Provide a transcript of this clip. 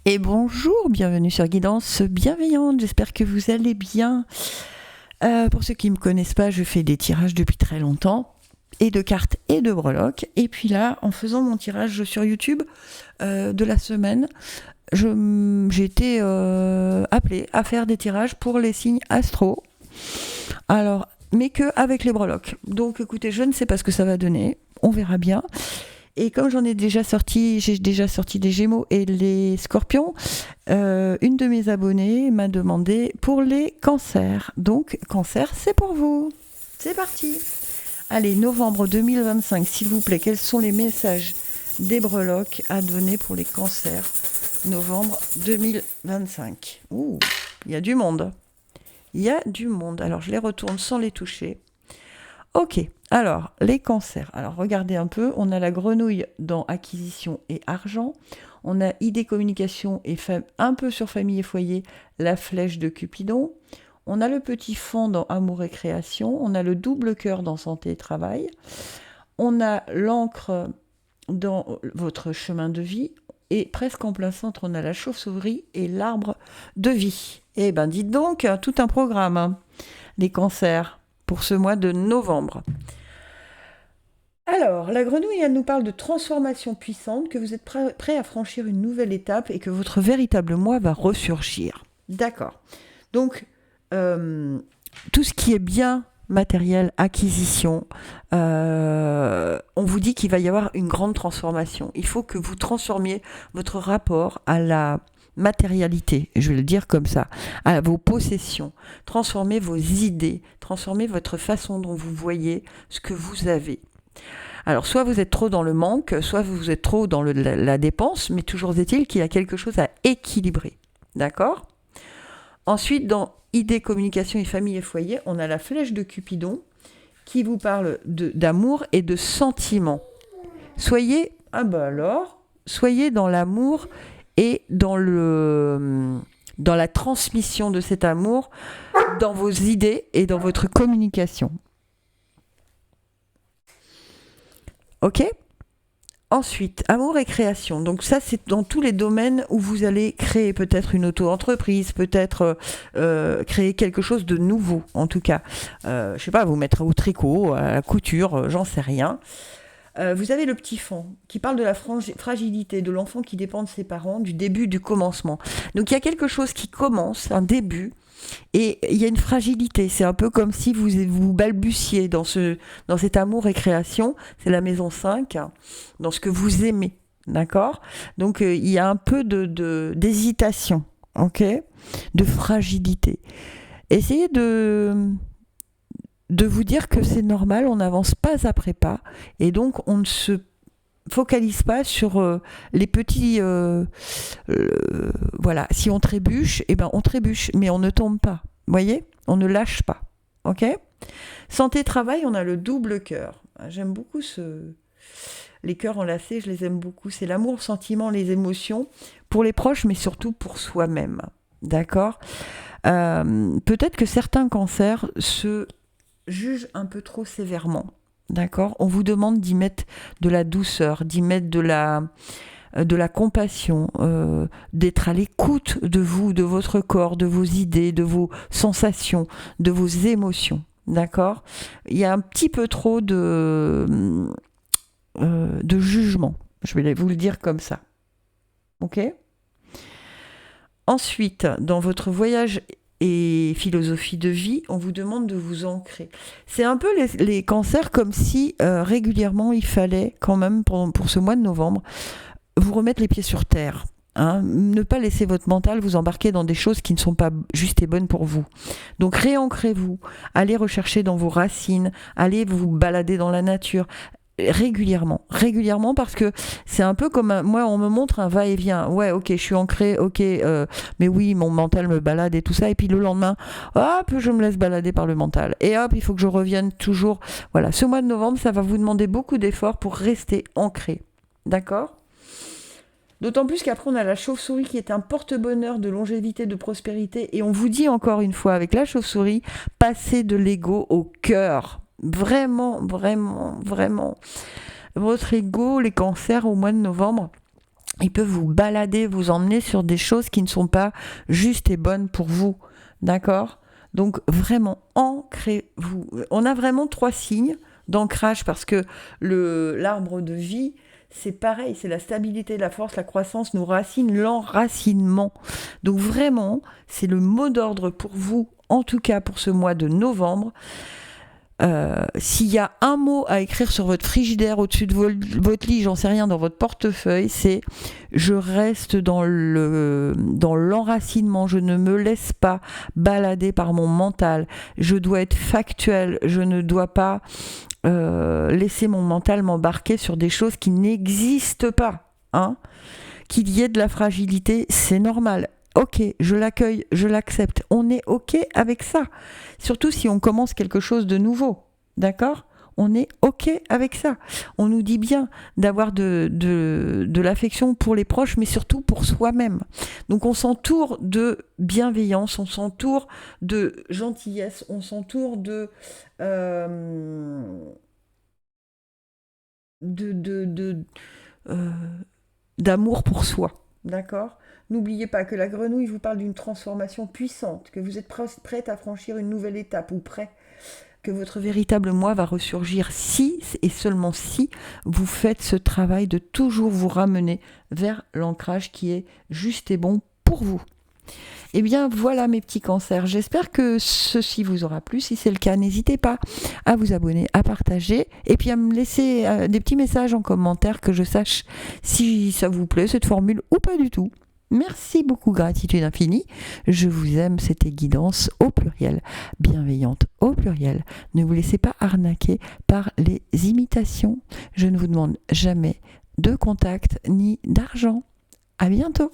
Et bonjour, bienvenue sur Guidance Bienveillante, j'espère que vous allez bien. Pour ceux qui ne me connaissent pas, je fais des tirages depuis très longtemps, et de cartes et de breloques. Et puis là, en faisant mon tirage sur YouTube de la semaine, j'ai été appelée à faire des tirages pour les signes astro. Alors, mais que avec les breloques. Donc écoutez, je ne sais pas ce que ça va donner, on verra bien. Et comme j'ai déjà sorti des Gémeaux et les Scorpions, une de mes abonnées m'a demandé pour les cancers. Donc, cancer, c'est pour vous. C'est parti. Allez, novembre 2025, s'il vous plaît, quels sont les messages des breloques à donner pour les cancers novembre 2025? Ouh, il y a du monde. Il y a du monde. Alors, je les retourne sans les toucher. Ok, alors, les cancers. Alors, regardez un peu, on a la grenouille dans acquisition et argent. On a idée, communication et un peu sur famille et foyer, la flèche de Cupidon. On a le petit fond dans amour et création. On a le double cœur dans santé et travail. On a l'encre dans votre chemin de vie. Et presque en plein centre, on a la chauve-souris et l'arbre de vie. Eh ben, dites donc, tout un programme, hein, les cancers, pour ce mois de novembre. Alors, la grenouille, elle nous parle de transformation puissante, que vous êtes prêt à franchir une nouvelle étape et que votre véritable moi va ressurgir. D'accord. Donc, tout ce qui est bien matériel, acquisition, on vous dit qu'il va y avoir une grande transformation. Il faut que vous transformiez votre rapport à la matérialité, je vais le dire comme ça, à vos possessions, transformez vos idées, transformez votre façon dont vous voyez ce que vous avez. Alors, soit vous êtes trop dans le manque, soit vous êtes trop dans la dépense, mais toujours est-il qu'il y a quelque chose à équilibrer. D'accord ? Ensuite, dans idées, communication et famille et foyer, on a la flèche de Cupidon qui vous parle d'amour et de sentiments. Soyez dans l'amour et dans la transmission de cet amour, dans vos idées et dans votre communication. Ok ? Ensuite, amour et création. Donc ça, c'est dans tous les domaines où vous allez créer peut-être une auto-entreprise, peut-être créer quelque chose de nouveau, en tout cas. Je sais pas, vous mettre au tricot, à la couture, j'en sais rien. Vous avez le petit fond qui parle de la fragilité de l'enfant qui dépend de ses parents, du début, du commencement. Donc il y a quelque chose qui commence, un début, et il y a une fragilité. C'est un peu comme si vous balbutiez dans cet amour et création. C'est la maison 5, dans ce que vous aimez. D'accord ? Donc il y a un peu d'hésitation, ok ? De fragilité. Essayez de vous dire que c'est normal, on n'avance pas après pas, et donc on ne se focalise pas sur les petits... voilà, si on trébuche, eh ben on trébuche, mais on ne tombe pas, vous voyez ? On ne lâche pas, ok ? Santé, travail, on a le double cœur. J'aime beaucoup les cœurs enlacés, je les aime beaucoup. C'est l'amour, sentiment, les émotions, pour les proches, mais surtout pour soi-même, d'accord ? Peut-être que certains cancers se juge un peu trop sévèrement, d'accord ? On vous demande d'y mettre de la douceur, d'y mettre de la compassion, d'être à l'écoute de vous, de votre corps, de vos idées, de vos sensations, de vos émotions, d'accord ? Il y a un petit peu trop de jugement, je vais vous le dire comme ça, ok ? Ensuite, dans votre voyage et philosophie de vie, on vous demande de vous ancrer. C'est un peu les cancers comme si régulièrement il fallait quand même pour ce mois de novembre vous remettre les pieds sur terre. Hein, ne pas laisser votre mental vous embarquer dans des choses qui ne sont pas justes et bonnes pour vous. Donc réancrez-vous, allez rechercher dans vos racines, allez vous balader dans la nature, régulièrement parce que c'est un peu comme moi on me montre un va-et-vient, ouais ok je suis ancrée, ok mais oui mon mental me balade et tout ça, et puis le lendemain hop je me laisse balader par le mental et hop il faut que je revienne toujours. Voilà, ce mois de novembre ça va vous demander beaucoup d'efforts pour rester ancré, d'accord ? D'autant plus qu'après on a la chauve-souris qui est un porte-bonheur de longévité, de prospérité, et on vous dit encore une fois avec la chauve-souris, passez de l'ego au cœur. Vraiment. Votre ego, les cancers au mois de novembre, il peut vous balader, vous emmener sur des choses qui ne sont pas justes et bonnes pour vous. D'accord ? Donc vraiment, ancrez-vous. On a vraiment 3 signes d'ancrage parce que l'arbre de vie, c'est pareil, c'est la stabilité, la force, la croissance, nos racines, l'enracinement. Donc vraiment, c'est le mot d'ordre pour vous, en tout cas pour ce mois de novembre. S'il y a un mot à écrire sur votre frigidaire au-dessus de votre lit, j'en sais rien, dans votre portefeuille, c'est je reste dans l'enracinement, je ne me laisse pas balader par mon mental, je dois être factuel, je ne dois pas laisser mon mental m'embarquer sur des choses qui n'existent pas. Hein. Qu'il y ait de la fragilité, c'est normal. Ok, je l'accueille, je l'accepte. On est ok avec ça. Surtout si on commence quelque chose de nouveau. D'accord ? On est ok avec ça. On nous dit bien d'avoir de l'affection pour les proches, mais surtout pour soi-même. Donc on s'entoure de bienveillance, on s'entoure de gentillesse, on s'entoure d'amour pour soi. D'accord ? N'oubliez pas que la grenouille vous parle d'une transformation puissante, que vous êtes prête à franchir une nouvelle étape ou prêt, que votre véritable moi va ressurgir si et seulement si vous faites ce travail de toujours vous ramener vers l'ancrage qui est juste et bon pour vous. Eh bien voilà mes petits cancers, j'espère que ceci vous aura plu. Si c'est le cas, n'hésitez pas à vous abonner, à partager et puis à me laisser des petits messages en commentaire que je sache si ça vous plaît cette formule ou pas du tout. Merci beaucoup, gratitude infinie. Je vous aime, c'était Guidance au pluriel, bienveillante au pluriel. Ne vous laissez pas arnaquer par les imitations. Je ne vous demande jamais de contact ni d'argent. À bientôt.